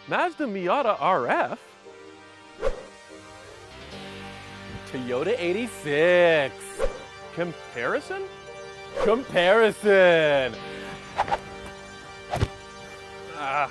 Mazda Miata RF? Toyota 86. Comparison? Comparison! Ah.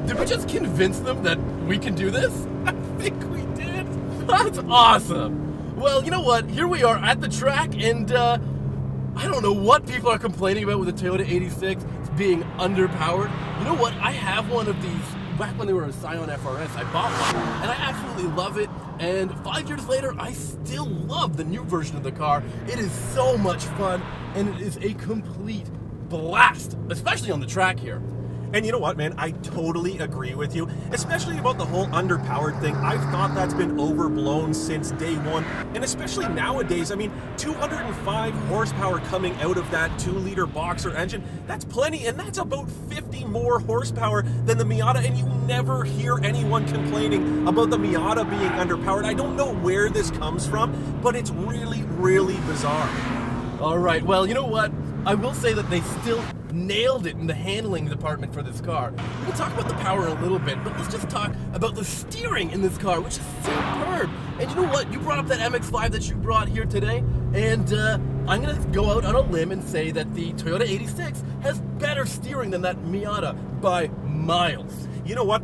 Did we just convince them that we can do this? I think we did. That's awesome. Well, you know what? Here we are at the track, and I don't know what people are complaining about with the Toyota 86. It's being underpowered. You know what? I have one of these back when they were a Scion FRS. I bought one, and I absolutely love it. And 5 years later, I still love the new version of the car. It is so much fun, and it is a complete blast, especially on the track here. And you know what, man? I totally agree with you, especially about the whole underpowered thing. I've thought that's been overblown since day one, and especially nowadays. I mean, 205 horsepower coming out of that 2-liter boxer engine, that's plenty, and that's about 50 more horsepower than the Miata, and you never hear anyone complaining about the Miata being underpowered. I don't know where this comes from, but it's really, really bizarre. All right, well, you know what? I will say that they still nailed it in the handling department for this car. We can talk about the power in a little bit, but let's just talk about the steering in this car, which is superb. And you know what? You brought up that MX-5 that you brought here today, and I'm going to go out on a limb and say that the Toyota 86 has better steering than that Miata by miles. You know what?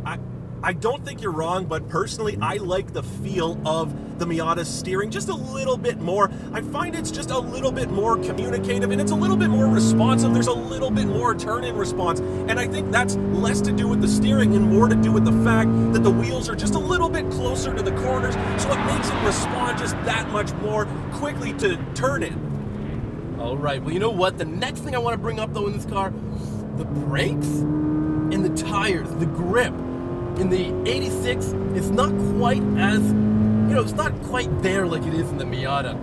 I don't think you're wrong, but personally, I like the feel of the Miata's steering just a little bit more. I find it's just a little bit more communicative, and it's a little bit more responsive. There's a little bit more turn-in response, and I think that's less to do with the steering and more to do with the fact that the wheels are just a little bit closer to the corners, so it makes it respond just that much more quickly to turn in. All right, well, you know what? The next thing I want to bring up, though, in this car, the brakes and the tires, the grip. In the 86, it's not quite as, it's not quite there like it is in the Miata.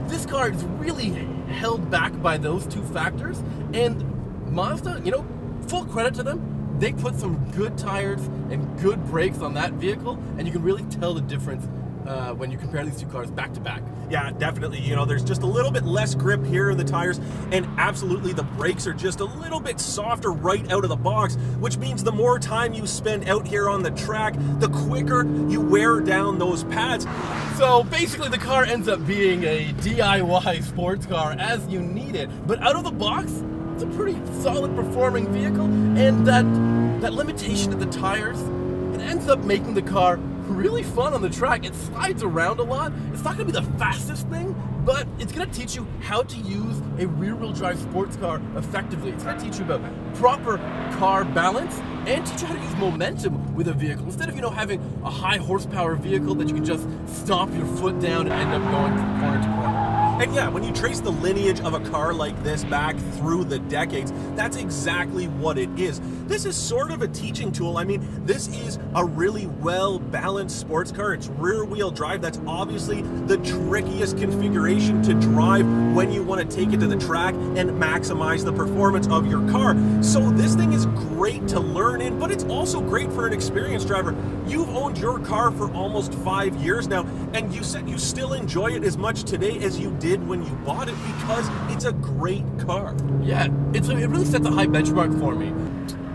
This car is really held back by those two factors, and Mazda, full credit to them, they put some good tires and good brakes on that vehicle, and you can really tell the difference when you compare these two cars back to back. Yeah, definitely. There's just a little bit less grip here in the tires, and absolutely the brakes are just a little bit softer right out of the box, which means the more time you spend out here on the track, the quicker you wear down those pads. So basically the car ends up being a DIY sports car as you need it, but out of the box, it's a pretty solid performing vehicle, and that limitation of the tires, it ends up making the car really fun on the track. It slides around a lot. It's not going to be the fastest thing, but it's going to teach you how to use a rear-wheel drive sports car effectively. It's going to teach you about proper car balance and teach you how to use momentum with a vehicle. Instead of, having a high horsepower vehicle that you can just stomp your foot down and end up going from corner to corner. And yeah, when you trace the lineage of a car like this back through the decades, that's exactly what it is. This is sort of a teaching tool. I mean, this is a really well-balanced sports car. It's rear-wheel drive. That's obviously the trickiest configuration to drive when you want to take it to the track and maximize the performance of your car. So this thing is great to learn in, but it's also great for an experienced driver. You've owned your car for almost 5 years now, and you said you still enjoy it as much today as you did when you bought it because it's a great car. Yeah, it really sets a high benchmark for me.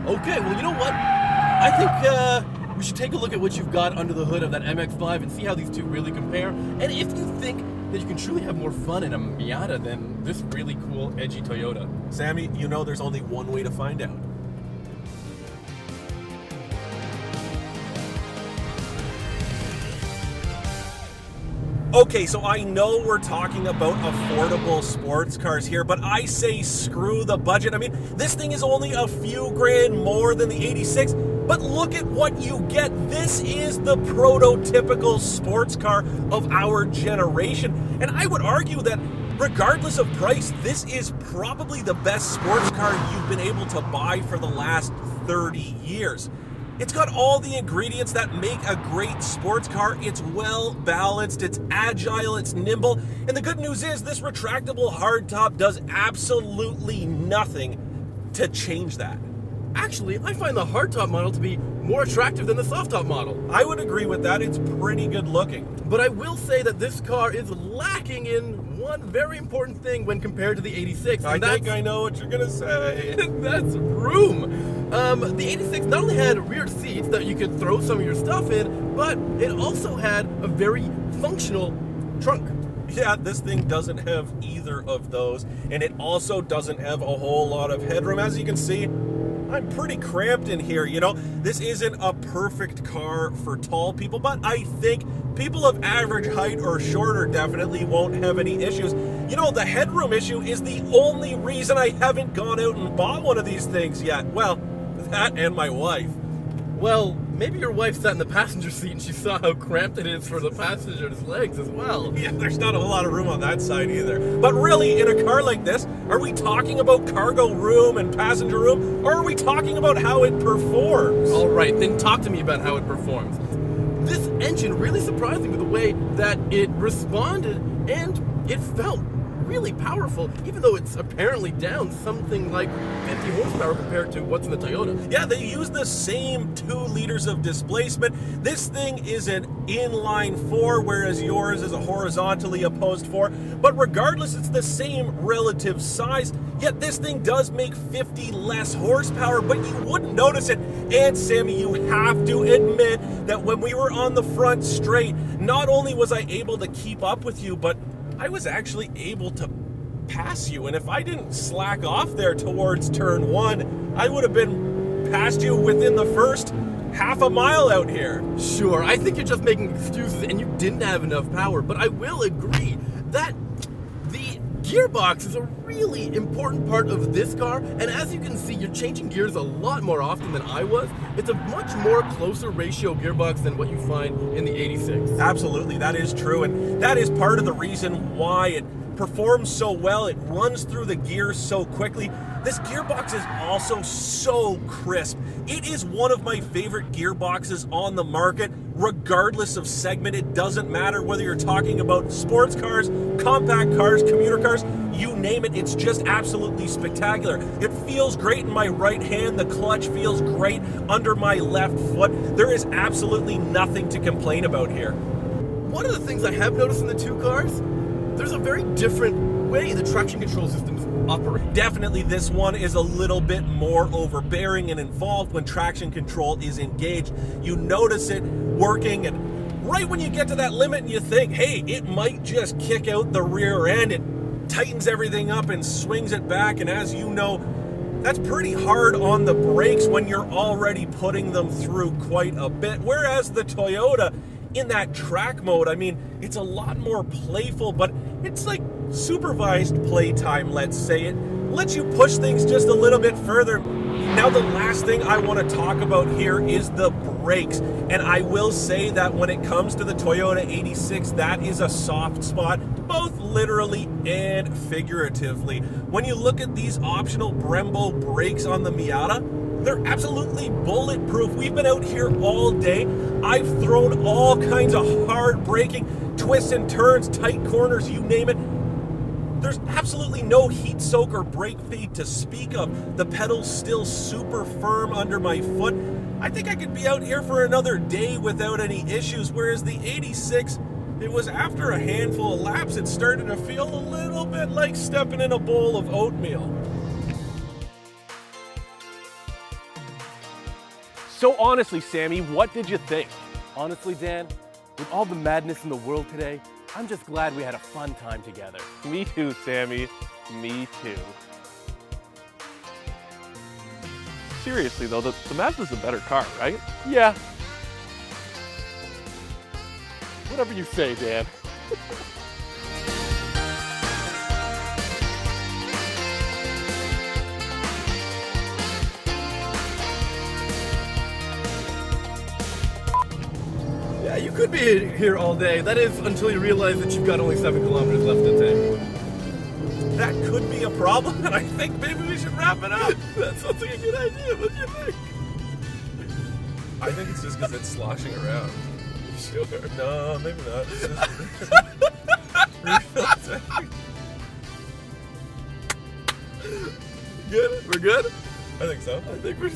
Okay, well, you know what? I think we should take a look at what you've got under the hood of that MX-5 and see how these two really compare. And if you think that you can truly have more fun in a Miata than this really cool, edgy Toyota. Sammy, there's only one way to find out. Okay, so I know we're talking about affordable sports cars here, but I say screw the budget. I mean, this thing is only a few grand more than the 86, but look at what you get. This is the prototypical sports car of our generation, and I would argue that regardless of price, this is probably the best sports car you've been able to buy for the last 30 years. It's got all the ingredients that make a great sports car. It's well balanced, it's agile, it's nimble, and the good news is this retractable hardtop does absolutely nothing to change that. Actually, I find the hardtop model to be more attractive than the softtop model. I would agree with that. It's pretty good looking. But I will say that this car is lacking in one very important thing when compared to the 86. I think I know what you're gonna say. That's room. The 86 not only had rear seats that you could throw some of your stuff in, but it also had a very functional trunk. Yeah, this thing doesn't have either of those, and it also doesn't have a whole lot of headroom. As you can see, I'm pretty cramped in here, you know. This isn't a perfect car for tall people, but I think people of average height or shorter definitely won't have any issues. You know, the headroom issue is the only reason I haven't gone out and bought one of these things yet. Well, that and my wife. Well, maybe your wife sat in the passenger seat and she saw how cramped it is for the passenger's legs as well. Yeah, there's not a lot of room on that side either. But really, in a car like this, are we talking about cargo room and passenger room, or are we talking about how it performs? All right, then talk to me about how it performs. This engine really surprised me with the way that it responded, and it felt really powerful, even though it's apparently down something like 50 horsepower compared to what's in the Toyota. Yeah, they use the same 2 liters of displacement. This thing is an inline 4, whereas yours is a horizontally opposed 4. But regardless, it's the same relative size, yet this thing does make 50 less horsepower, but you wouldn't notice it. And Sammy, you have to admit that when we were on the front straight, not only was I able to keep up with you, but I was actually able to pass you, and if I didn't slack off there towards turn 1, I would have been past you within the first half a mile out here. Sure, I think you're just making excuses and you didn't have enough power, but I will agree that the gearbox is a really important part of this car, and as you can see, you're changing gears a lot more often than I was. It's a much more closer ratio gearbox than what you find in the 86. Absolutely, that is true, and that is part of the reason why it performs so well. It runs through the gears so quickly. This gearbox is also so crisp. It is one of my favorite gearboxes on the market, regardless of segment. It doesn't matter whether you're talking about sports cars, compact cars, commuter cars, you name it, it's just absolutely spectacular. It feels great in my right hand, the clutch feels great under my left foot. There is absolutely nothing to complain about here. One of the things I have noticed in the two cars, there's a very different way the traction control systems operate. Definitely this one is a little bit more overbearing and involved when traction control is engaged. You notice it working, and right when you get to that limit and you think, hey, it might just kick out the rear end, it tightens everything up and swings it back, and as you know, that's pretty hard on the brakes when you're already putting them through quite a bit. Whereas the Toyota, in that track mode, I mean, it's a lot more playful, but it's like supervised playtime, let's say. It lets you push things just a little bit further. Now, the last thing I want to talk about here is the brakes. And I will say that when it comes to the Toyota 86, that is a soft spot, both literally and figuratively. When you look at these optional Brembo brakes on the Miata, they're absolutely bulletproof. We've been out here all day. I've thrown all kinds of hard braking, twists and turns, tight corners, you name it. There's absolutely no heat soak or brake fade to speak of. The pedal's still super firm under my foot. I think I could be out here for another day without any issues, whereas the 86, it was after a handful of laps, it started to feel a little bit like stepping in a bowl of oatmeal. So honestly, Sammy, what did you think? Honestly, Dan, with all the madness in the world today, I'm just glad we had a fun time together. Me too, Sammy. Me too. Seriously though, the Mazda's a better car, right? Yeah. Whatever you say, Dan. Yeah, you could be here all day. That is until you realize that you've got only 7 kilometers left to take. That could be a problem, and I think maybe we should wrap it up. That sounds like a good idea. What do you think? I think it's just because it's sloshing around. Sure. No, maybe not. It's just... Good? We're good? I think so. I think we're